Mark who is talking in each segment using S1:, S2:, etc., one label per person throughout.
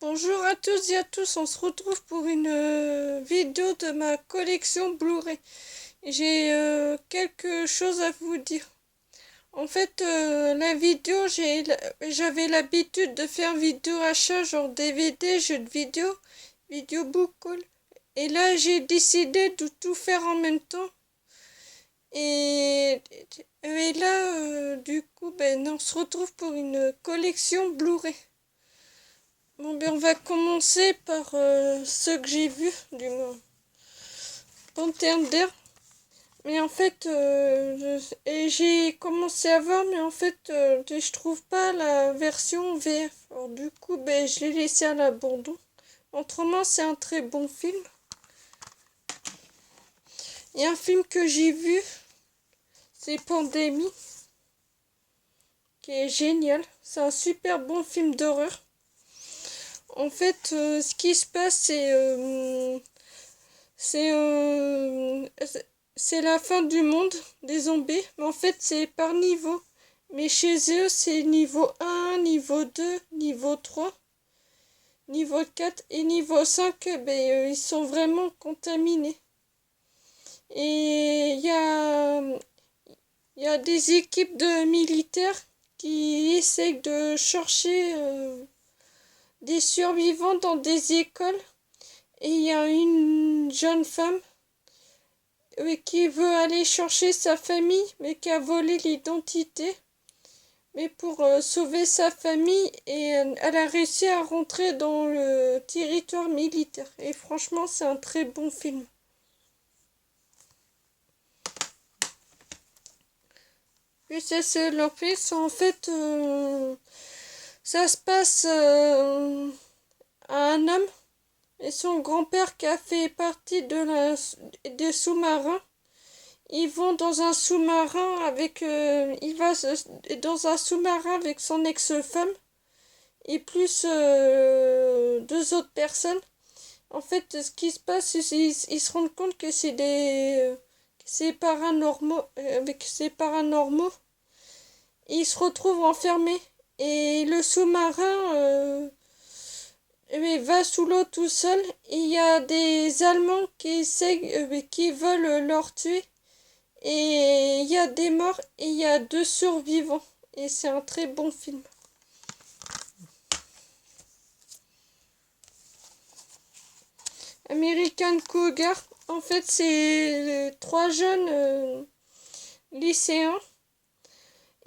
S1: Bonjour à tous et à tous, on se retrouve pour une vidéo de ma collection Blu-ray. J'ai quelque chose à vous dire. En fait, la vidéo, j'avais l'habitude de faire vidéo achat, genre DVD, jeux de vidéo, vidéo book call. Et là, j'ai décidé de tout faire en même temps. Et, et là, du coup, on se retrouve pour une collection Blu-ray. Bon, on va commencer par ce que j'ai vu, du moins. Panthère d'air. Mais en fait, j'ai commencé à voir, mais en fait, je trouve pas la version VF. Alors, du coup, je l'ai laissé à l'abandon. Autrement, c'est un très bon film. Il y a un film que j'ai vu, c'est Pandémie, qui est génial. C'est un super bon film d'horreur. En fait, ce qui se passe, c'est c'est la fin du monde des zombies, mais en fait c'est par niveau. Mais chez eux c'est niveau 1, niveau 2, niveau 3, niveau 4 et niveau 5, ils sont vraiment contaminés. Et il y a des équipes de militaires qui essayent de chercher des survivants dans des écoles. Et il y a une jeune femme qui veut aller chercher sa famille, mais qui a volé l'identité. Mais pour sauver sa famille, elle a réussi à rentrer dans le territoire militaire. Et franchement, c'est un très bon film. Puis c'est leur fils, en fait, ça se passe à un homme et son grand-père qui a fait partie des sous-marins. Ils vont dans un sous-marin avec dans un sous-marin avec son ex-femme et plus deux autres personnes. En fait, ce qui se passe, ils se rendent compte que c'est paranormaux, avec ces paranormaux. Ils se retrouvent enfermés et le sous-marin va sous l'eau tout seul. Et il y a des Allemands qui veulent leur tuer. Et il y a des morts et il y a deux survivants. Et c'est un très bon film. American Cougar. En fait, c'est trois jeunes lycéens.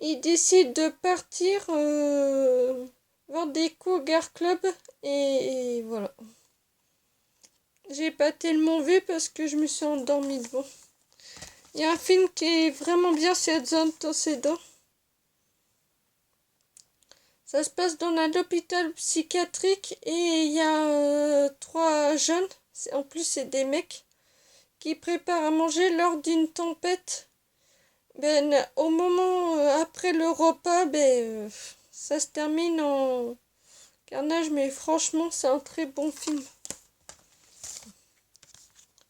S1: Ils décident de partir vers des Cougar Club. Et voilà. J'ai pas tellement vu parce que je me suis endormie devant. Il y a un film qui est vraiment bien, c'est Zone Tosedo. Ça se passe dans un hôpital psychiatrique et il y a trois jeunes, en plus c'est des mecs, qui préparent à manger lors d'une tempête. Au moment après le repas, ça se termine en carnage, mais franchement c'est un très bon film.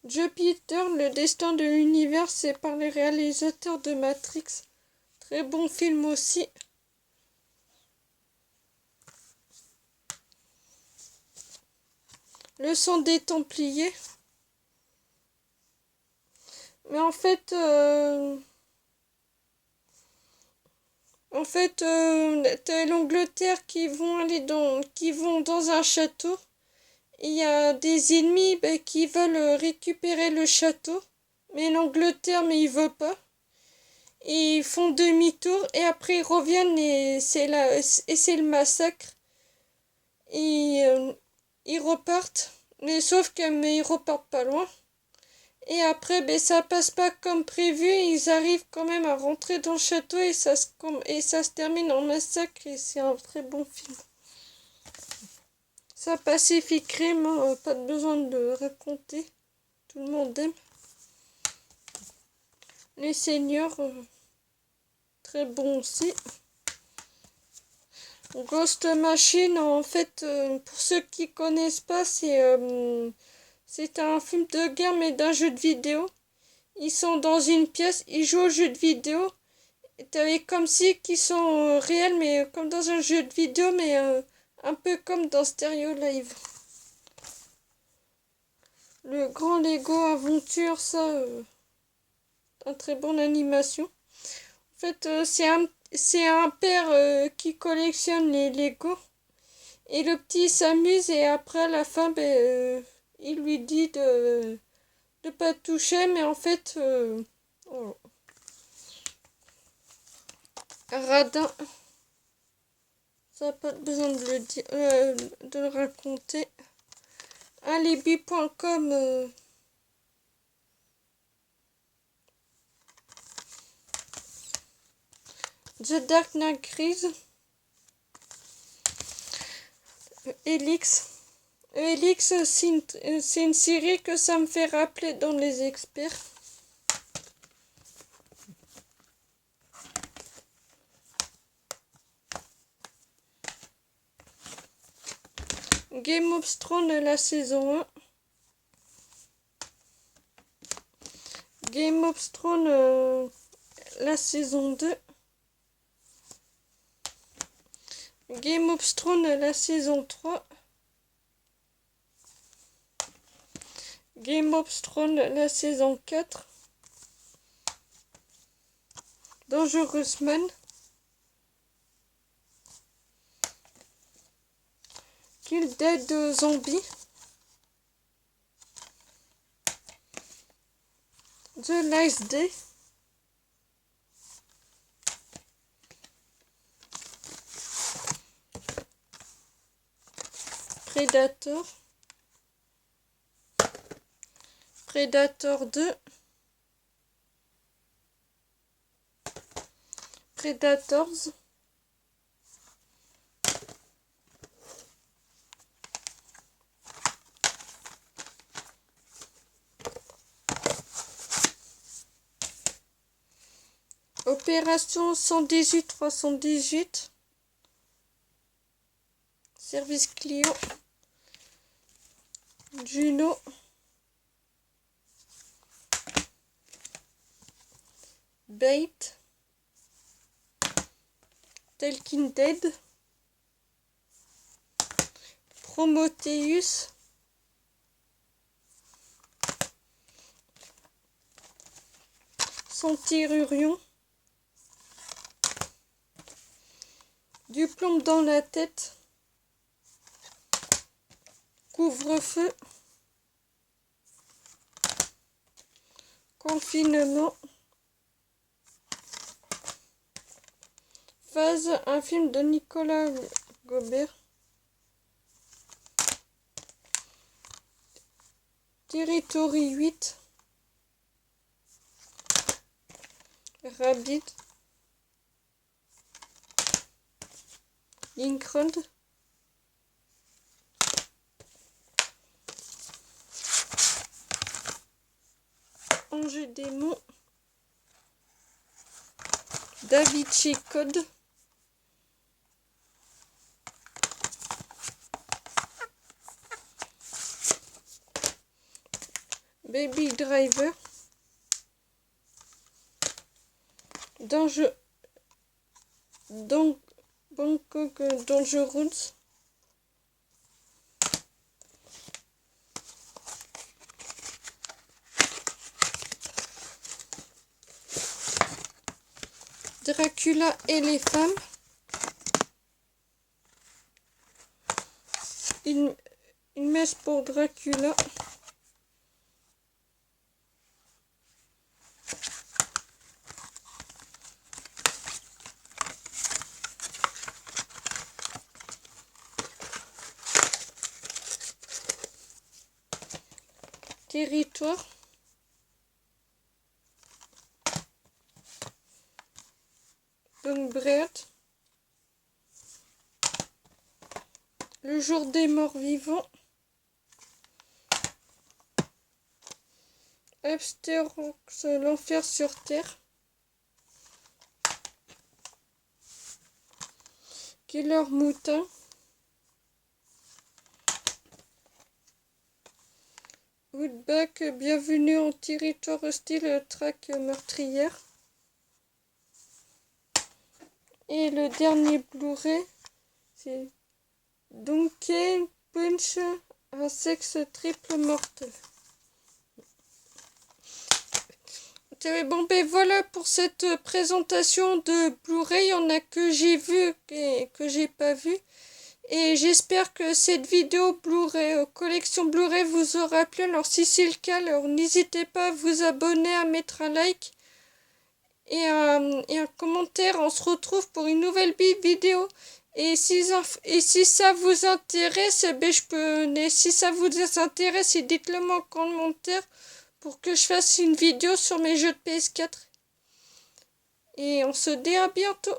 S1: Jupiter, le destin de l'univers, c'est par les réalisateurs de Matrix. Très bon film aussi. Le sang des Templiers. Mais en fait, t'as l'Angleterre qui vont dans un château. Il y a des ennemis qui veulent récupérer le château. Mais l'Angleterre, mais ils veulent pas. Ils font demi-tour et après ils reviennent et c'est le massacre. Ils repartent. Mais sauf mais ils repartent pas loin. Et après, ça passe pas comme prévu. Ils arrivent quand même à rentrer dans le château et ça se termine en massacre. Et c'est un très bon film. Ça, Pacific Rim, pas besoin de raconter. Tout le monde aime. Les Seigneurs, très bon aussi. Ghost Machine, en fait, pour ceux qui connaissent pas, c'est un film de guerre mais d'un jeu de vidéo. Ils sont dans une pièce, ils jouent au jeu de vidéo. T'avais comme si qu'ils sont réels mais comme dans un jeu de vidéo mais Un peu comme dans Stereo Live. Le grand Lego Aventure, ça, un très bonne animation. En fait, c'est un père qui collectionne les Lego. Et le petit s'amuse et après à la fin, il lui dit de pas toucher, mais en fait, oh, radin, ça n'a pas besoin de le dire, de le raconter. Alibi.com, The Dark Knight Rises, Elix. Elix, c'est une série que ça me fait rappeler dans les experts. Game of Thrones, la saison 1. Game of Thrones, la saison 2. Game of Thrones, la saison 3. Game of Thrones, la saison 4. Dangerous Man. Kill Dead Zombie. The Last Day. Predator. Predator 2. Predators. Opération 118-318. Service client. Juno. Bait. Talking Dead. Prometheus. Centurion. Du plomb dans la tête. Couvre-feu. Confinement. Phase, un film de Nicolas Gobert. Territory 8. Rabbit. Lincoln. Ange Démon. Da Vinci Code. Baby Driver. Bangkok Dangerous. Dracula et les femmes. Une messe pour Dracula. Territoire. Bread. Le jour des morts vivants. Absterox, l'enfer sur terre. Killer Moutin. Woodback, bienvenue en territoire hostile, traque meurtrière. Et le dernier Blu-ray, c'est Donkey Punch, un sexe triple mortel. Bon, ben voilà pour cette présentation de Blu-ray. Il y en a que j'ai vu et que j'ai pas vu. Et j'espère que cette vidéo Blu-ray, collection Blu-ray vous aura plu. Alors si c'est le cas, alors n'hésitez pas à vous abonner, à mettre un like et un commentaire. On se retrouve pour une nouvelle vidéo. Et si ça vous intéresse, si ça vous intéresse, dites-le moi en commentaire pour que je fasse une vidéo sur mes jeux de PS4. Et on se dit à bientôt.